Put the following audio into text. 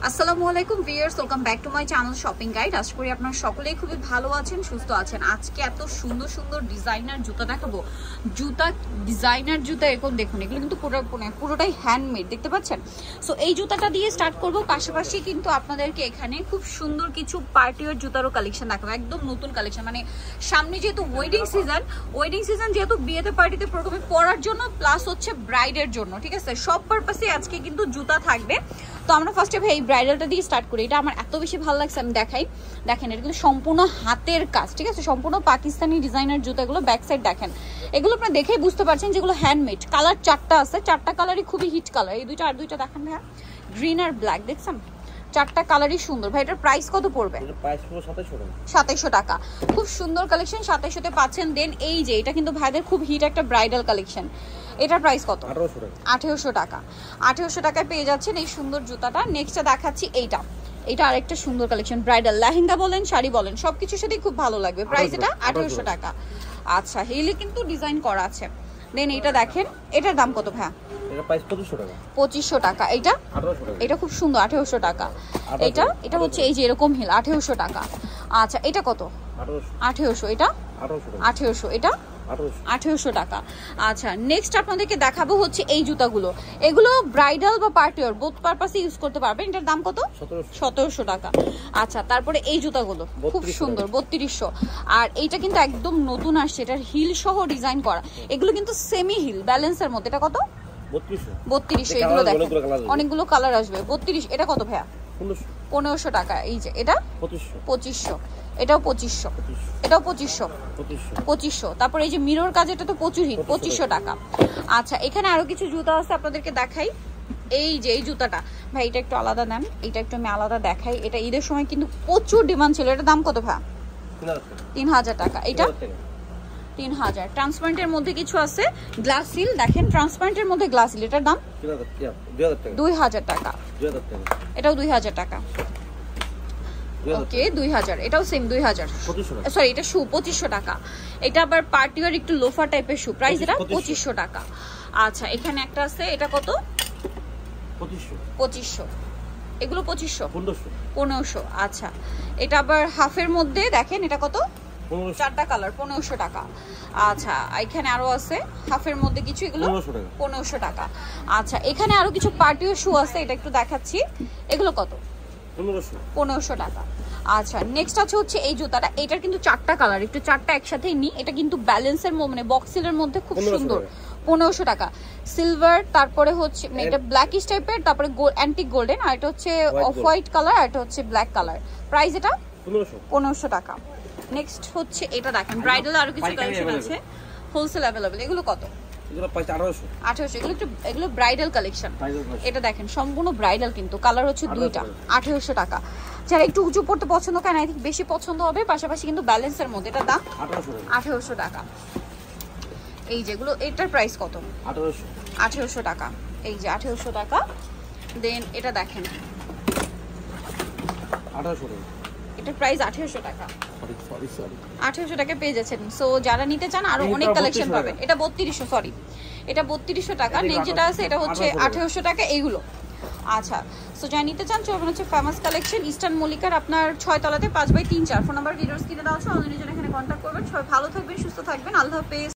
আসসালামু আলাইকুম viewers, welcome back to my channel shopping guide. আশা করি আপনারা সকলেই খুবই ভালো আছেন, সুস্থ আছেন। আজকে এত সুন্দর সুন্দর ডিজাইনার জুতা দেখাবো। ডিজাইনার জুতা এরকম দেখুন, এগুলো কিন্তু পুরোটাই হ্যান্ডমেড, দেখতে পাচ্ছেন। সো এই জুতাটা দিয়ে স্টার্ট করব, পাশাপাশি কিন্তু আপনাদেরকে এখানে খুব সুন্দর কিছু পার্টিওয়ার জুতারও কালেকশন দেখাবো, একদম নতুন কালেকশন। মানে সামনে যেহেতু ওয়েডিং সিজন যেহেতু বিয়েতে পার্টিতে প্রথমে পরার জন্য, প্লাস হচ্ছে ব্রাইডের জন্য, ঠিক আছে, সব পারপাসে আজকে কিন্তু জুতা থাকবে। তো আমরা ফার্স্টে ভাই এই ব্রাইডালটা দিয়ে স্টার্ট করি। এটা আমার এত বেশি ভালো লাগছে, আমি দেখাই। দেখেন, এটা কিন্তু সম্পূর্ণ হাতের কাজ, ঠিক আছে, সম্পূর্ণ পাকিস্তানি ডিজাইনার জুতাগুলো। ব্যাক সাইড দেখেন, এগুলো আপনারা দেখেই বুঝতে পারছেন যেগুলো হ্যান্ডমেড। কালার চারটা আছে, চারটা কালারই খুবই হিট কালার। এই দুইটা আর দুইটা দেখেন ভাই, গ্রিন আর ব্ল্যাক, দেখছেন চারটা কালারই সুন্দর। ভাই এটার প্রাইস কত পড়বে? 2700 টাকা। খুব সুন্দর কালেকশন, 2700 তে পাচ্ছেন। দেন এই যে এটা কিন্তু ভাইদের খুব হিট একটা ব্রাইডাল কালেকশন। এটার প্রাইস কত? 1800 টাকা। 1800 টাকায় পেয়ে যাচ্ছেন এই সুন্দর জুতাটা। নেক্সটটা দেখাচ্ছি এইটা আরেকটা সুন্দর কালেকশন, ব্রাইডাল লেহেঙ্গা বলেন, শাড়ি বলেন, সবকিছুর সাথেই খুব ভালো লাগবে। প্রাইস এটা 1800 টাকা। আচ্ছা, হিলে কিন্তু ডিজাইন করা আছে। দেন এটা দেখেন, এটার দাম কত ভাই? এটা প্রাইস 2500 টাকা। 2500 টাকা। এটা 1800 টাকা। এটা খুব সুন্দর, 1800 টাকা। এটা হচ্ছে এই যে এরকম হিল, 1800 টাকা। আচ্ছা, এটা কত? 1800। এটা 1800। এটা 1800 টাকা। আচ্ছা, নেক্সট আপনাদেরকে দেখাবো হচ্ছে এই জুতাগুলো। এগুলো ব্রাইডাল বা পার্টিওর বোথ পারপাসে ইউজ করতে পারবেন। এটার দাম কত? 1700 টাকা। আচ্ছা, তারপরে এই জুতাগুলো খুব সুন্দর, 3200। আর এইটা কিন্তু একদম নতুন আসছে, এটার হিল সহ ডিজাইন করা। এগুলো কিন্তু সেমি হিল ব্যালেন্সের মধ্যে। এটা কত? 3200। এগুলো দেখেন অনেকগুলো কালার আসবে। 32। এটা কত ভাইয়া? 1500 টাকা। এই যে এটা 2500। এটাও 2500। এটাও 2500। তারপর এই যে মিরর কাজ, এটা তো প্রচুর হিট, 2500 টাকা। আচ্ছা, এখানে আরো কিছু জুতা আছে, আপনাদেরকে দেখাই। এই যে এই জুতাটা ভাই, এটা একটু আলাদা নেন, এটা একটু আমি আলাদা দেখাই। এটা ঈদের সময় কিন্তু প্রচুর ডিমান্ড ছিল। এটার দাম কত ভাই? 3000 টাকা। এটা 3000। ট্রান্সপারেন্টের মধ্যে কিছু আছে, গ্লাস সিল দেখেন, ট্রান্সপারেন্টের মধ্যে গ্লাস সিল। এটার দাম 2000 টাকা। এটাও 2000 টাকা। ওকে, 2000। এটাও সেম 2000। সরি, এটা শু 2500 টাকা। এটা আবার পার্টিওয়ার একটু লোফার টাইপের শু। প্রাইস এটা 2500 টাকা। আচ্ছা, এখানে একটা আছে, এটা কত? 2500। এগুলো 1500। আচ্ছা, এটা আবার হাফের মধ্যে দেখেন, এটা কত? চারটা কালার, 1500 টাকা। আচ্ছা, এখানে আরো আছে হাফের মধ্যে কিছু, এগুলো 1500 টাকা। আচ্ছা, এখানে আরো কিছু পার্টিও শু আছে, এটা একটু দেখাচ্ছি। এগুলো কত? 1500 টাকা। আচ্ছা, নেক্সট আছে হচ্ছে এই জুতাটা। এটার কিন্তু চারটা কালার, একটু চারটা একসাথেই নি। এটা কিন্তু ব্যালেন্সের মানে বক্সিলের মধ্যে খুব সুন্দর। 1500 টাকা। সিলভার, তারপরে হচ্ছে এটা ব্ল্যাকিশ টাইপের, তারপরে অ্যান্টিক গোল্ডেন, আর এটা হচ্ছে অফ হোয়াইট কালার, আর এটা হচ্ছে ব্ল্যাক কালার। প্রাইস এটা 1500 টাকা। নেক্সট হচ্ছে এটা দেখেন, ব্রাইডাল আরো কিছু কালেকশন আছে, হোলসেল अवेलेबल। এগুলো কত? এগুলো প্রাইস 1800। এগুলো ব্রাইডাল কালেকশন। এটা দেখেন সম্পূর্ণ ব্রাইডাল, কিন্তু কালার হচ্ছে দুইটা। 1800 টাকা। যারা একটু উঁচু পড়তে পছন্দ করেন, আই থিঙ্ক বেশি পছন্দ হবে, পাশাপাশি কিন্তু ব্যালেন্সের মধ্যে। এটা দাম 1800 টাকা। এই যেগুলো, এটার প্রাইস কত? 1800 টাকা। এই যে 1800 টাকা। দেন এটা দেখেন, 1800 টাকা। এটার প্রাইস 1800 টাকা। 1800 টাকা পেয়ে যাচ্ছেন। সো যারা নিতে চান আরো অনেক কালেকশন পাবেন। এটা 3200, সরি, এটা 3200 টাকা। নেক্সট যেটা আছে এটা হচ্ছে 1800 টাকা। এইগুলো আচ্ছা, সো যারা নিতে চান চলবেন হচ্ছে ফেমাস কালেকশন, ইস্টার্ন মল্লিকার, আপনার 6 তলাতে 5/3 4। ফোন নাম্বার ভিডিওস কিনে দেওয়া আছে, অনলাইনে জন্য এখানে কন্ট্যাক্ট করবেন। সবাই ভালো থাকবেন, সুস্থ থাকবেন, আল্লাহ হাফেজ।